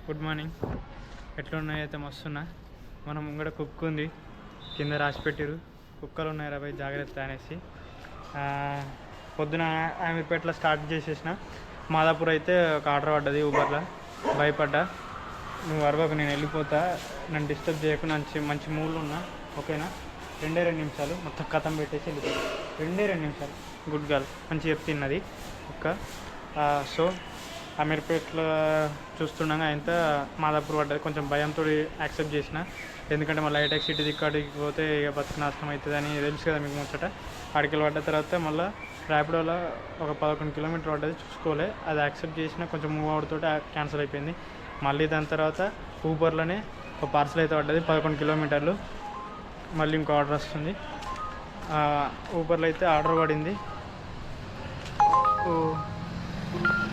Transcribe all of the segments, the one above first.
Good morning. ఎట్లున్నాయి అయితే మస్తున్నా. మనం ముంగడ కుక్క ఉంది, కింద రాసి పెట్టిరు కుక్కలు ఉన్నాయి రా భయ్ జాగ్రత్త అనేసి. పొద్దున ఆమెపేటలో స్టార్ట్ చేసేసిన. మాదాపూర్ అయితే ఒక ఆర్డర్ పడ్డది ఊబర్లో. భయపడ్డా, నువ్వు అరవకు, నేను వెళ్ళిపోతా, నన్ను డిస్టర్బ్ చేయకుండా మంచి మూడ్లో ఉన్నా, ఓకేనా? 2 నిమిషాలు మొత్తం కథం పెట్టేసి వెళ్ళిపోయింది. 2 నిమిషాలు. గుడ్ గర్ల్, మంచి చెప్తున్నది కుక్క. సో అమీర్పేటలో చూస్తుండగా ఆయనతో మాదాపూర్ పడ్డది. కొంచెం భయంతో యాక్సెప్ట్ చేసిన, ఎందుకంటే మళ్ళీ హైటెక్ సిటీ దిక్కడికి పోతే ఇక బతుకు నాశనం అవుతుందని తెలుసు కదా మీకు ముచ్చట. అడికి పడ్డ తర్వాత మళ్ళీ ర్యాపిడోలో ఒక 11 కిలోమీటర్ పడ్డది, చూసుకోలే, అది యాక్సెప్ట్ చేసిన, కొంచెం మూవ్ అవుట్తో క్యాన్సిల్ అయిపోయింది. మళ్ళీ దాని తర్వాత ఊబర్లోనే ఒక పార్సల్ అయితే పడ్డది 11 కిలోమీటర్లు. మళ్ళీ ఇంకో ఆర్డర్ వస్తుంది. ఊబర్లో అయితే ఆర్డర్ పడింది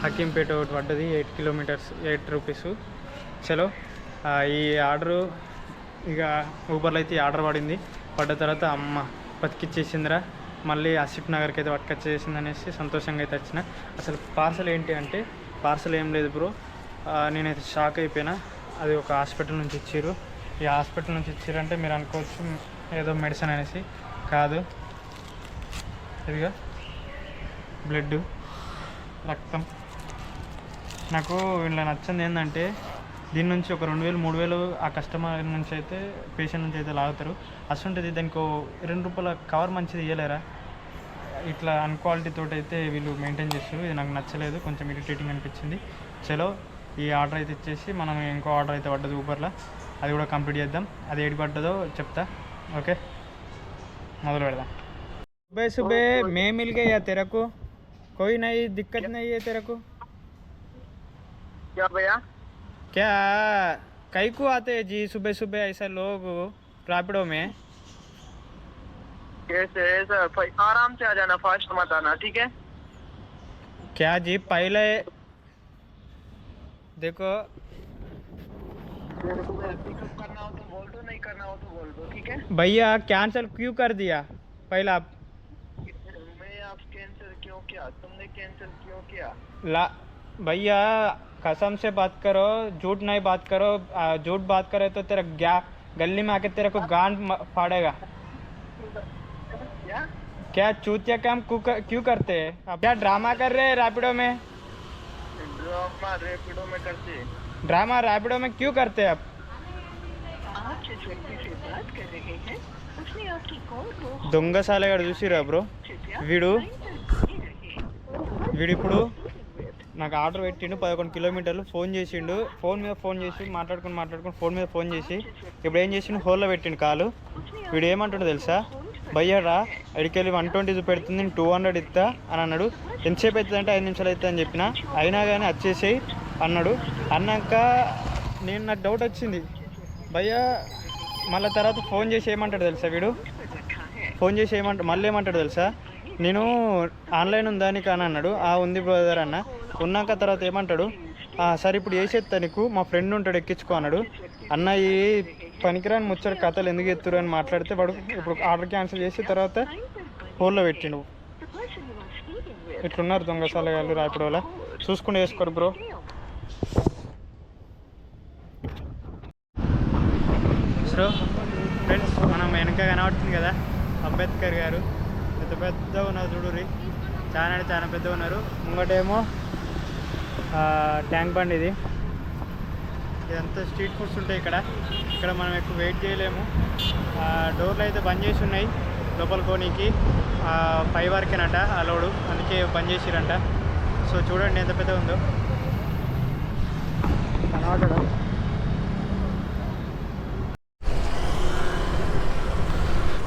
హకీంపేట ఒకటి పడ్డది, 8 కిలోమీటర్స్, 8 రూపీస్. చలో ఈ ఆర్డరు ఇక ఊబర్లో అయితే ఆర్డర్ పడ్డ తర్వాత అమ్మ బతికిచ్చేసిందిరా, మళ్ళీ ఆసిఫ్ నగర్కి అయితే పట్టుకొచ్చేసింది అనేసి సంతోషంగా అయితే వచ్చిన. అసలు పార్సల్ ఏంటి అంటే, పార్సల్ ఏం లేదు బ్రో, నేనైతే షాక్ అయిపోయినా. అది ఒక హాస్పిటల్ నుంచి ఇచ్చారు. ఈ హాస్పిటల్ నుంచి ఇచ్చారంటే మీరు అనుకోవచ్చు ఏదో మెడిసిన్ అనేసి, కాదు. ఇదిగా బ్లడ్, రక్తం. నాకు ఇలా నచ్చింది ఏంటంటే, దీని నుంచి ఒక 2000-3000 ఆ కస్టమర్ నుంచి అయితే, పేషెంట్ నుంచి అయితే లాగుతారు. అసలుంటుంది దానికి 2 రూపాయల కవర్ మంచిది ఇవ్వలేరా? ఇట్లా అన్క్వాలిటీతో అయితే వీళ్ళు మెయింటైన్ చేస్తారు. ఇది నాకు నచ్చలేదు, కొంచెం ఇరిటేటింగ్ అనిపించింది. చలో ఈ ఆర్డర్ అయితే ఇచ్చేసి మనం ఇంకో ఆర్డర్ అయితే పడ్డది ఊబర్లో, అది కూడా కంప్లీట్ చేద్దాం. అది ఏడి పడ్డదో చెప్తా, ఓకే? మొదలు పెడదాం. सुबह सुबह मैं मिल गया तेरे को, कोई नहीं दिक्कत नहीं है तेरे को? क्या भैया? क्या कई को आते हैं जी सुबह सुबह ऐसा लोग रैपिडो में? कैसे ऐसा? आराम से आ जाना, फास्ट मत आना, ठीक है? क्या जी पहले देखो, पिकअप करना हो तो बोल दो, नहीं करना हो तो बोल दो, ठीक है? भैया कैंसिल क्यों कर दिया? पहले आप कैंसिल क्यों किया? तुमने कैंसिल क्यों किया? भैया कसम से बात करो, झूठ नहीं बात करो। झूठ बात करे तो तेरा गली में आके तेरे को गांड फाड़ेगा। क्या चूतिया काम क्यों करते हैं आप? क्या ड्रामा कर रहे हैं रैपिडो में? ड्रामा रैपिडो में करते? ड्रामा रैपिडो में क्यों करते हैं आप? जिस व्यक्ति से बात कर रहे हैं उसने आपकी कॉल को దొంగ సాలగాడు చూసిరా బ్రో, వీడు ఇప్పుడు నాకు ఆర్డర్ పెట్టిండు 11 కిలోమీటర్లు. ఫోన్ చేసిండు, ఫోన్ మీద ఫోన్ చేసి మాట్లాడుకుని ఫోన్ మీద ఫోన్ చేసి ఇప్పుడు ఏం చేసిండు, హోల్లో పెట్టిండు కాలు. వీడు ఏమంటుండో తెలుసా, భయ్యాడా అడికెళ్ళి 120 చూపెడుతుంది, నేను 200 ఇస్తా అని అన్నాడు. ఎంతసేపు అవుతుంది అంటే 5 నిమిషాలు అవుతుంది అని చెప్పిన, అయినా కానీ వచ్చేసేయి అన్నాడు. అన్నాక నాకు డౌట్ వచ్చింది, భయ్యా మళ్ళీ తర్వాత ఫోన్ చేసి ఏమంటాడు తెలుసా వీడు, ఫోన్ చేసి మళ్ళీ ఏమంటాడు తెలుసా, నేను ఆన్లైన్ ఉందా నీకు అని అన్నాడు. ఉంది బ్రదర్ అన్న. ఉన్నాక తర్వాత ఏమంటాడు, సరే ఇప్పుడు వేసేస్తా నీకు, మా ఫ్రెండ్ ఉంటాడు ఎక్కించుకో అన్నాడు. అన్న ఈ పనికిరాని ముచ్చట కథలు ఎందుకు ఎత్తురు అని మాట్లాడితే వాడు ఇప్పుడు ఆర్డర్ క్యాన్సిల్ చేసి తర్వాత హోల్లో పెట్టిండు. ఇట్లున్నారు దొంగసాలగాళ్ళు రాపిడోలా, చూసుకుని వేసుకోరు బ్రో. సో ఫ్రెండ్స్, మనం వెనక కనబడుతుంది కదా అంబేద్కర్ గారు, పెద్ద ఉన్నారు చూడుర్రి, చాలా పెద్ద ఉన్నారు. ముంగటేమో ట్యాంక్ బండ్. ఇదంతా స్ట్రీట్ ఫుడ్స్ ఉంటాయి ఇక్కడ మనం ఎక్కువ వెయిట్ చేయలేము. డోర్లు అయితే బంద్ చేసి ఉన్నాయి, లోపల కోనీకి 5 వరకేనట అలౌడు, అందుకే బంద్ చేసిరంట. సో చూడండి ఎంత పెద్ద ఉందో కనబడడం.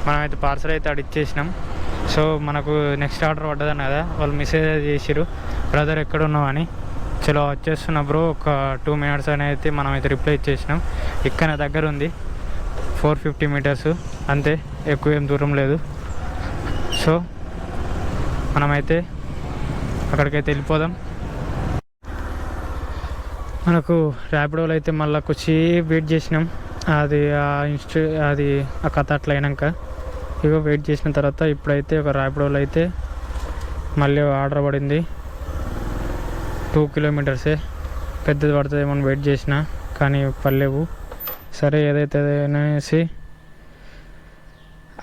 మనమైతే పార్సల్ అయితే అక్కడ ఇచ్చేసినాం. సో మనకు నెక్స్ట్ ఆర్డర్ పడ్డదని కదా, వాళ్ళు మెసేజ్ చేసిరు, బ్రదర్ ఎక్కడ ఉన్నావు అని. చలో వచ్చేస్తున్నా బ్రో, ఒక 2 మినిట్స్ అని అయితే మనమైతే రిప్లై ఇచ్చేసినాం. ఇక్కడ దగ్గర ఉంది, 450 మీటర్స్ అంతే, ఎక్కువ ఏం దూరం లేదు. సో మనమైతే అక్కడికైతే వెళ్ళిపోదాం. మనకు ర్యాపిడోలో అయితే మళ్ళీ వచ్చి వెయిట్ చేసినాం. అది ఆ కథ అట్లా అయినాక ఇగో వెయిట్ చేసిన తర్వాత ఇప్పుడైతే ఒక ర్యాపిడోలో అయితే మళ్ళీ ఆర్డర్ పడింది. 2 కిలోమీటర్సే, పెద్దది పడుతుందేమో వెయిట్ చేసిన. కానీ పర్లేవు. సరే ఏదైతే అనేసి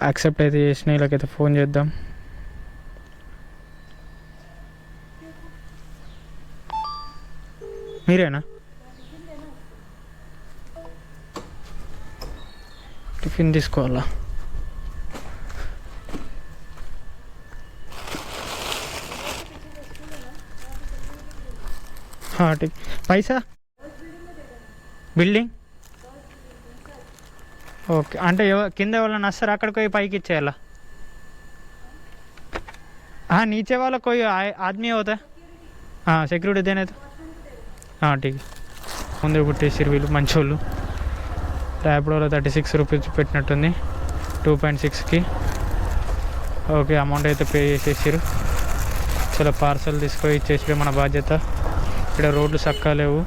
యాక్సెప్ట్ అయితే చేసిన. వీళ్ళకైతే ఫోన్ చేద్దాం. మీరేనా? టిఫిన్ తీసుకోవాలా? పైసా బిల్డింగ్ ఓకే. అంటే కింద ఎవరైనా వస్తారు అక్కడికి పోయి పైకి ఇచ్చేయాలా? नीचे वाला कोई आदमी होता है? हाँ सिक्योरिटी देने तो ठीक है. ముందు పుట్టేసారు వీళ్ళు మంచోళ్ళు. ర్యాపిడోలో 36 రూపీస్ పెట్టినట్టుంది 2.6కి. ఓకే అమౌంట్ అయితే పే చేసేసారు. చాలా పార్సల్ తీసుకొని ఇచ్చేసారు. మన బాధ్యత. ఇక్కడ రోడ్లు చక్కగా లేవు.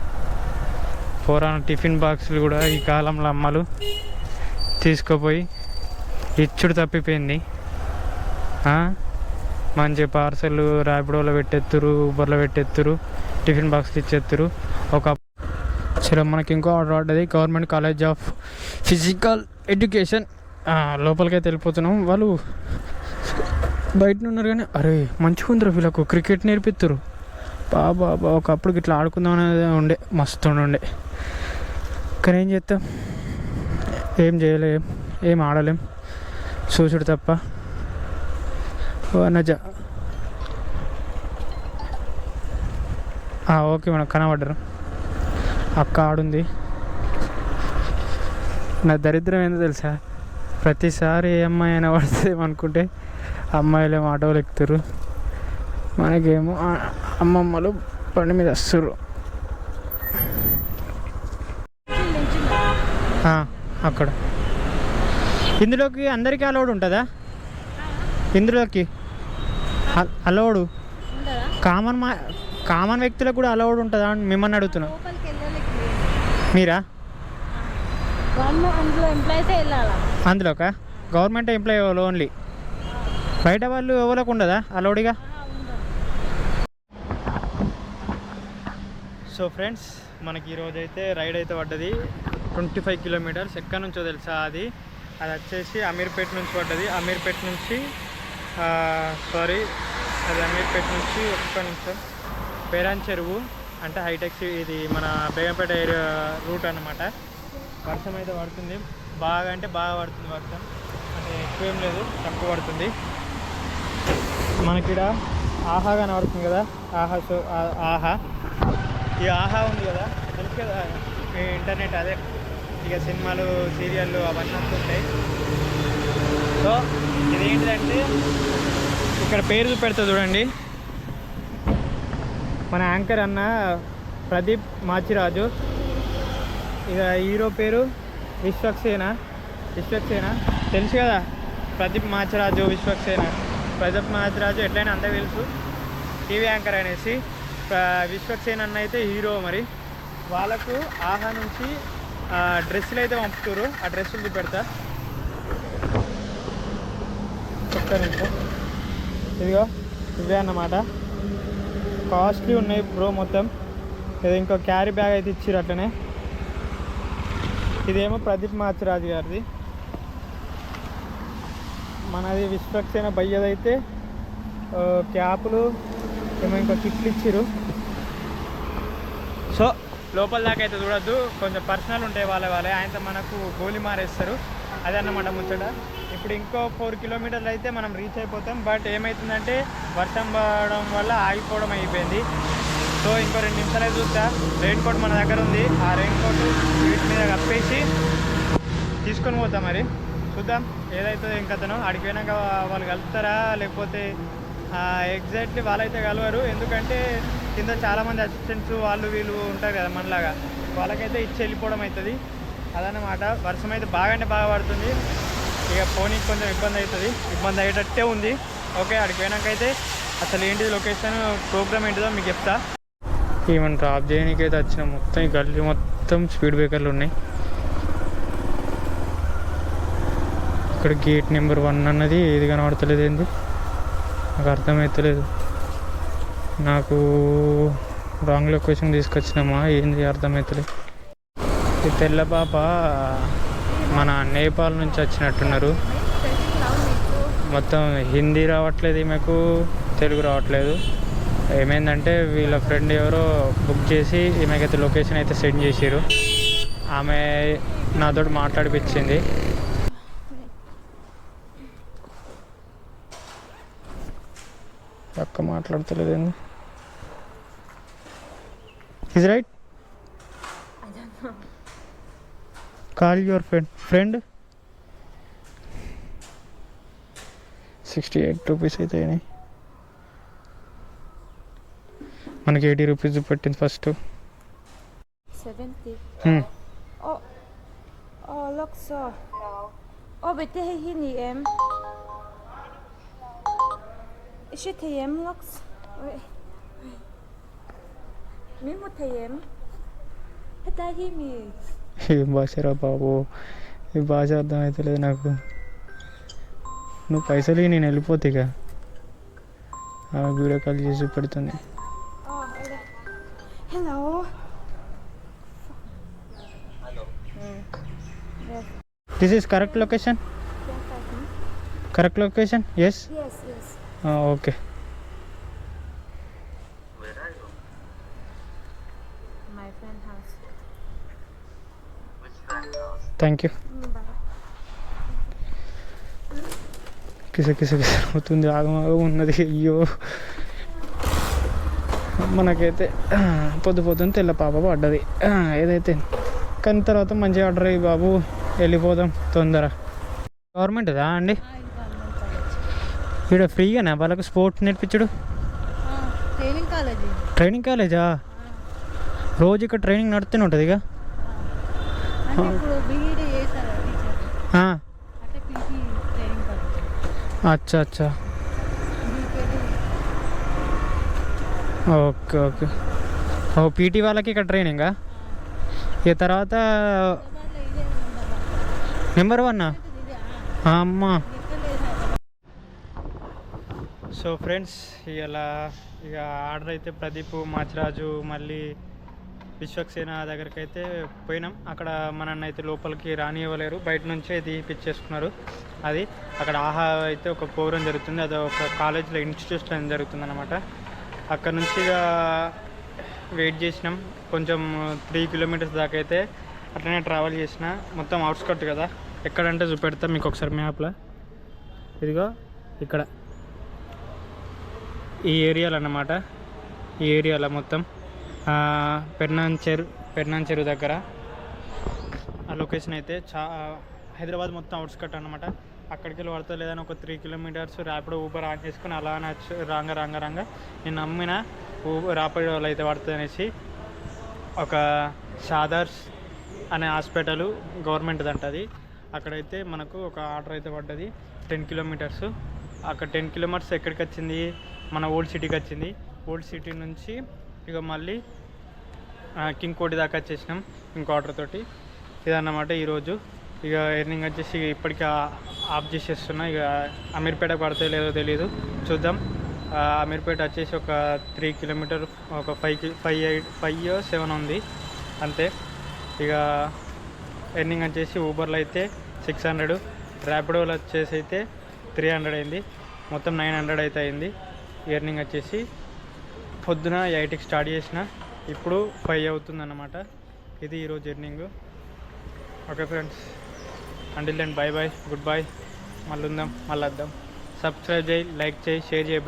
పురాణ టిఫిన్ బాక్సులు కూడా ఈ కాలంలో అమ్మలు తీసుకుపోయి ఇచ్చుడు తప్పిపోయింది. మంచి పార్సల్ ర్యాపిడోలో పెట్టేత్తురు, ఊబర్లో పెట్టేత్తురు, టిఫిన్ బాక్స్లు ఇచ్చేత్తురు. ఒక చలో మనకి ఇంకో ఆర్డర్ పడ్డది. Government college of physical education లోపలికైతే వెళ్ళిపోతున్నాం. వాళ్ళు బయట ఉన్నారు కానీ అరే మంచిగా ఉందిరా వీళ్ళకు క్రికెట్ నేర్పిస్తారు. బాబా ఒకప్పుడు ఇట్లా ఆడుకుందాం అనేది ఉండే, మస్తు ఉండే. కానీ ఏం చేస్తాం, ఏం చేయలేం, ఏం ఆడలేం, చూసుడు తప్ప. నజ ఓకే మేడం కనబడ్డరు. అక్క ఆడుంది. నా దరిద్రం ఏందో తెలుసా, ప్రతిసారి ఏ అమ్మాయి అయినా పడుతుంది అనుకుంటే అమ్మాయిలేమో ఆటోలు ఎక్కుతారు, మనకేమో అమ్మమ్మలు బండి మీద వస్తారు. అక్కడ ఇందులోకి అందరికీ అలౌడ్ ఉంటుందా? ఇందులోకి అలౌడు కామన్ వ్యక్తులకు కూడా అలౌడ్ ఉంటుందా అని మిమ్మల్ని అడుగుతున్నా. మీరా అందులోకా? గవర్నమెంట్ ఎంప్లాయీ ఓన్లీ, బయట వాళ్ళు ఎవరికి ఉండదా అలౌడ్గా? సో ఫ్రెండ్స్ మనకి ఈరోజు అయితే రైడ్ అయితే పడ్డది 25 కిలోమీటర్స్. ఎక్కడి నుంచో తెలుసా అది వచ్చేసి అమీర్పేట నుంచి పడ్డది. అమీర్పేట నుంచి అది అమీర్పేట నుంచి ఒక్క నిమిషం పేరాన్ చెరువు అంటే హైటెక్స్, ఇది మన బేగంపేట ఏరియా రూట్ అన్నమాట. వర్షం అయితే పడుతుంది బాగా, అంటే బాగా పడుతుంది వర్షం, అంటే ఎక్కువేం లేదు, తక్కువ పడుతుంది. మనకిడ ఆహా కనబడుతుంది కదా, ఆహా ఈ ఆహా ఉంది కదా, తెలుసు కదా ఇంటర్నెట్, అదే ఇక సినిమాలు సీరియళ్ళు అవన్నీ వస్తుంటాయి. సో ఇదేంటిదంటే ఇక్కడ పేరు చూపెడుతుంది చూడండి, మన యాంకర్ అన్న ప్రదీప్ మాచిరాజు. ఇక హీరో పేరు విశ్వక్సేన తెలుసు కదా, ప్రదీప్ మాచిరాజు ప్రదీప్ మాచిరాజు ఎట్లయినా అంతా తెలుసు, టీవీ యాంకర్ అనేసి. విశ్వక్సేన అన్న అయితే హీరో. మరి వాళ్ళకు ఆహా నుంచి డ్రెస్సులు అయితే పంపుతారు, ఆ డ్రెస్సులు చూపెడతా ఒక్క నిమిషం. ఇదిగో ఇవే అన్నమాట, కాస్ట్లీ ఉన్నాయి బ్రో మొత్తం. ఇది ఇంకో క్యారీ బ్యాగ్ అయితే ఇచ్చారు అట్లనే. ఇదేమో ప్రదీప్ మాచిరాజు గారిది. మనది విశ్వక్సేన బయ్యదైతే క్యాపులు ఏమో ఇంకో కిట్లు ఇచ్చారు. సో లోపల దాకా అయితే చూడొద్దు, కొంచెం పర్సనల్ ఉంటాయి వాళ్ళే. ఆయనతో మనకు గోలీ మారేస్తారు, అదే అన్నమాట ముచ్చట. ఇప్పుడు ఇంకో 4 కిలోమీటర్లు అయితే మనం రీచ్ అయిపోతాం. బట్ ఏమవుతుందంటే వర్షం పడడం వల్ల ఆగిపోవడం అయిపోయింది. సో ఇంకో 2 నిమిషాలే చూస్తా. రెయిన్ కోట్ మన దగ్గర ఉంది, ఆ రెయిన్ కోట్ వీటి మీద కప్పేసి తీసుకొని పోతాం. మరి చూద్దాం ఏదైతుందో. ఇంకతను అడిగి పోయినాక వాళ్ళు కలుపుతారా లేకపోతే ఎగ్జాక్ట్లీ వాళ్ళైతే కలవరు, ఎందుకంటే కింద చాలామంది అసిస్టెంట్స్ వాళ్ళు వీళ్ళు ఉంటారు కదా మనలాగా, వాళ్ళకైతే ఇచ్చి వెళ్ళిపోవడం అవుతుంది. అదన్నమాట. వర్షం అయితే బాగా పడుతుంది. ఇక పోనీకి కొంచెం ఇబ్బంది అయ్యేటట్టే ఉంది. ఓకే అక్కడికి పోయినాకైతే అసలు ఏంటిది లొకేషన్, ప్రోగ్రామ్ ఏంటిదో మీకు చెప్తా. ఈవెన్ డ్రాప్ చేయడానికి అయితే వచ్చిన మొత్తం ఈ గల్లీ మొత్తం స్పీడ్ బ్రేకర్లు ఉన్నాయి. ఇక్కడ గేట్ నెంబర్ 1 అన్నది ఏది కనబడతలేదు, ఏంది నాకు అర్థమవుతలేదు. నాకు రాంగ్ లొకేషన్ తీసుకొచ్చినామా ఏంది అర్థమవుతలేదు. ఈ తెల్ల పాప మన నేపాల్ నుంచి వచ్చినట్టున్నారు. మొత్తం హిందీ రావట్లేదు ఈమెకు, తెలుగు రావట్లేదు. ఏమైందంటే వీళ్ళ ఫ్రెండ్ ఎవరో బుక్ చేసి ఈమెకైతే లొకేషన్ అయితే సెండ్ చేసారు. ఆమె నాతో మాట్లాడిపించింది. అక్క మాట్లాడతలేదు. Is right, call your friend. 68 rupees అయితే అయినాయి. మనకి 80 రూపీస్ పెట్టింది first. 70. Hmm. Looks so. Bitte hin i em. Ikke til hjem, Lux. Vi må til hjem. Dette er hjemme. ఏం భాషరా బాబు, ఈ భాష అర్థమవుతలేదు నాకు. నువ్వు పైసలు నేను వెళ్ళిపోతే ఇక ఆమె వీడియో కాల్ చేసి పెడుతుంది. Hello. This is correct location? Correct location? Yes. Yes. Okay. My friend house. Thank you. Bye. కిస అవుతుంది, ఆగమాగం ఉన్నది. అయ్యో, మనకైతే పొద్దున తెల్ల పాప పడ్డది ఏదైతే. కానీ తర్వాత మంచిగా ఆర్డర్ అయ్యి బాబు వెళ్ళిపోదాం తొందర. గవర్నమెంట్దా అండి ఇక్కడ ఫ్రీగానా వాళ్ళకు స్పోర్ట్స్ నేర్పించడు? ట్రైనింగ్ కాలేజా? రోజు ఇక్కడ ట్రైనింగ్ నడుస్తూనే ఉంటుంది ఇక. అచ్చా ఓకే. ఓ పీటీ వాళ్ళకి ఇక్కడ ట్రైనింగా? ఇక తర్వాత నెంబర్ 1 అమ్మా. సో ఫ్రెండ్స్, ఇలా ఇక ఆర్డర్ అయితే ప్రదీప్, మాచిరాజు, మళ్ళీ విశ్వక్సేన దగ్గరికి అయితే పోయినాం. అక్కడ మనల్ని అయితే లోపలికి రానివ్వలేరు, బయట నుంచే తీపిచ్చేసుకున్నారు. అది అక్కడ ఆహా అయితే ఒక ప్రోగ్రాం జరుగుతుంది, అది ఒక కాలేజ్లో ఇన్స్టిట్యూట్లో జరుగుతుంది అనమాట. అక్కడ నుంచి ఇక వెయిట్ చేసినాం. కొంచెం 3 కిలోమీటర్స్ దాకా అయితే అట్లనే ట్రావెల్ చేసిన. మొత్తం అవుట్స్కట్ కదా, ఎక్కడంటే చూపెడతా మీకు ఒకసారి మ్యాప్లో. ఇదిగో ఇక్కడ ఈ ఏరియాలో అన్నమాట. ఈ ఏరియాలో మొత్తం పెర్నాన్ చెరువు దగ్గర ఆ లొకేషన్ అయితే హైదరాబాద్ మొత్తం అవుట్స్కట్ అనమాట. అక్కడికి వెళ్ళి పడుతుంది లేదని ఒక 3 కిలోమీటర్స్ ర్యాపిడో ఊబర్ ఆన్ చేసుకుని అలా రాంగ నేను నమ్మిన ర్యాపిడో అయితే పడుతుంది అనేసి. ఒక షాదర్స్ అనే హాస్పిటల్ గవర్నమెంట్ది అంటది. అక్కడైతే మనకు ఒక ఆర్డర్ అయితే పడ్డది 10 కిలోమీటర్స్. అక్కడ 10 కిలోమీటర్స్ ఎక్కడికి వచ్చింది, మన ఓల్డ్ సిటీకి వచ్చింది. ఓల్డ్ సిటీ నుంచి ఇక మళ్ళీ కింగ్ కోటి దాకా వచ్చేసినాం ఇంకో ఆర్డర్ తోటి. ఇదన్నమాట ఈరోజు. ఇక ఎర్నింగ్ వచ్చేసి ఇప్పటికీ ఆఫ్ చేసేస్తున్నా. ఇక అమీర్పేట పడితే లేదో తెలియదు, చూద్దాం. అమీర్పేట వచ్చేసి ఒక 3 కిలోమీటర్, ఒక 5-7 ఉంది అంతే. ఇక ఎర్నింగ్ వచ్చేసి ఊబర్లో అయితే 600, ర్యాపిడోలో వచ్చేసి అయితే 300 అయింది. మొత్తం 900 అయితే అయింది ఎర్నింగ్ వచ్చేసి. పొద్దున 8కి స్టార్ట్ చేసిన, ఇప్పుడు 5 అవుతుంది అన్నమాట. ఇది ఈరోజు earning. Okay friends, until then bye goodbye. మళ్ళీ ఉందాం, మళ్ళీ వద్దాం. సబ్స్క్రైబ్ చేయి, లైక్ చేయి, షేర్ చేయి.